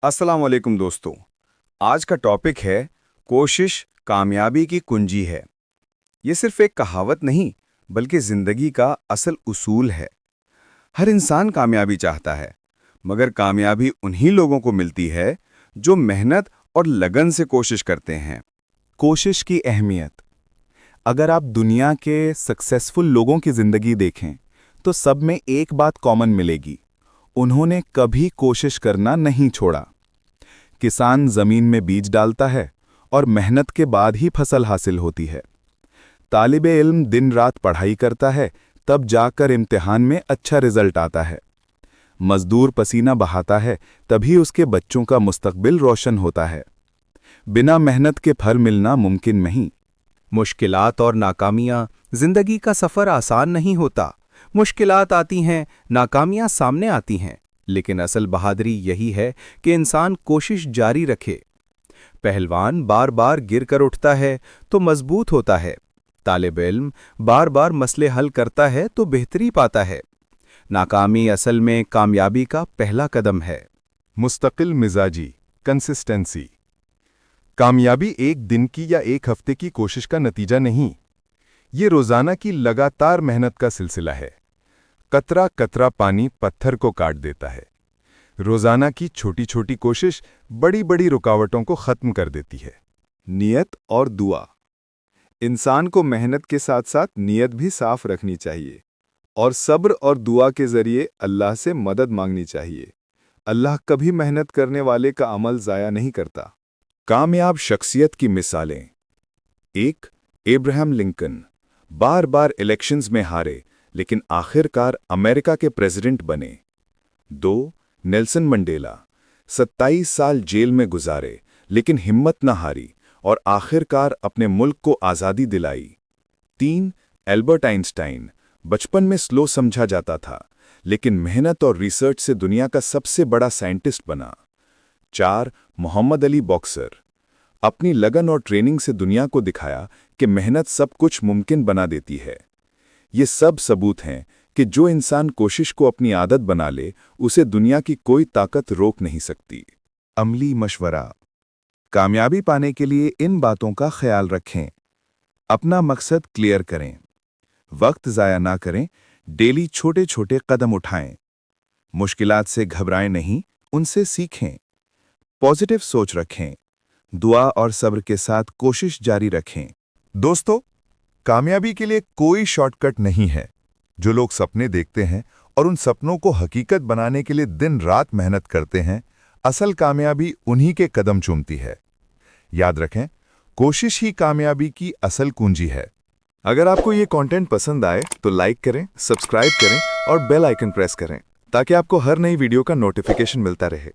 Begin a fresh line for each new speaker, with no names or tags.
अस्सलाम वालेकुम दोस्तों। आज का टॉपिक है कोशिश कामयाबी की कुंजी है। ये सिर्फ एक कहावत नहीं बल्कि जिंदगी का असल उसूल है। हर इंसान कामयाबी चाहता है, मगर कामयाबी उन्हीं लोगों को मिलती है जो मेहनत और लगन से कोशिश करते हैं।
कोशिश की अहमियत। अगर आप दुनिया के सक्सेसफुल लोगों की जिंदगी देखें तो सब में एक बात कॉमन मिलेगी, उन्होंने कभी कोशिश करना नहीं छोड़ा। किसान जमीन में बीज डालता है और मेहनत के बाद ही फसल हासिल होती है। तालिबे इल्म दिन रात पढ़ाई करता है, तब जाकर इम्तिहान में अच्छा रिजल्ट आता है। मजदूर पसीना बहाता है, तभी उसके बच्चों का मुस्तकबिल रोशन होता है। बिना मेहनत के फल मिलना मुमकिन नहीं।
मुश्किलात और नाकामियां जिंदगी का सफर आसान नहीं होता। मुश्किलात आती हैं, नाकामियां सामने आती हैं, लेकिन असल बहादुरी यही है कि इंसान कोशिश जारी रखे। पहलवान बार बार गिर कर उठता है तो मजबूत होता है। तालिब इल्म बार बार मसले हल करता है तो बेहतरी पाता है। नाकामी असल में कामयाबी का पहला कदम है।
मुस्तकिल मिजाजी, कंसिस्टेंसी। कामयाबी एक दिन की या एक हफ्ते की कोशिश का नतीजा नहीं, ये रोजाना की लगातार मेहनत का सिलसिला है। कतरा कतरा पानी पत्थर को काट देता है। रोजाना की छोटी छोटी कोशिश बड़ी बड़ी रुकावटों को खत्म कर देती है।
नियत और दुआ। इंसान को मेहनत के साथ साथ नियत भी साफ रखनी चाहिए और सब्र और दुआ के जरिए अल्लाह से मदद मांगनी चाहिए। अल्लाह कभी मेहनत करने वाले का अमल ज़ाया नहीं करता। कामयाब शख्सियत की मिसालें। 1. एब्राहम लिंकन बार बार इलेक्शंस में हारे लेकिन आखिरकार अमेरिका के प्रेसिडेंट बने। 2. नेल्सन मंडेला 27 साल जेल में गुजारे लेकिन हिम्मत न हारी और आखिरकार अपने मुल्क को आज़ादी दिलाई। 3. एल्बर्ट आइंस्टाइन बचपन में स्लो समझा जाता था लेकिन मेहनत और रिसर्च से दुनिया का सबसे बड़ा साइंटिस्ट बना। 4. मोहम्मद अली बॉक्सर अपनी लगन और ट्रेनिंग से दुनिया को दिखाया कि मेहनत सब कुछ मुमकिन बना देती है। ये सब सबूत हैं कि जो इंसान कोशिश को अपनी आदत बना ले उसे दुनिया की कोई ताकत रोक नहीं सकती।
अमली मशवरा। कामयाबी पाने के लिए इन बातों का ख्याल रखें। अपना मकसद क्लियर करें, वक्त ज़ाया ना करें, डेली छोटे छोटे कदम उठाएं। मुश्किलात से घबराएं नहीं, उनसे सीखें। पॉजिटिव सोच रखें, दुआ और सब्र के साथ कोशिश जारी रखें।
दोस्तों, कामयाबी के लिए कोई शॉर्टकट नहीं है। जो लोग सपने देखते हैं और उन सपनों को हकीकत बनाने के लिए दिन रात मेहनत करते हैं, असल कामयाबी उन्हीं के कदम चूमती है। याद रखें, कोशिश ही कामयाबी की असल कुंजी है।
अगर आपको ये कंटेंट पसंद आए तो लाइक करें, सब्सक्राइब करें और बेल आइकन प्रेस करें ताकि आपको हर नई वीडियो का नोटिफिकेशन मिलता रहे।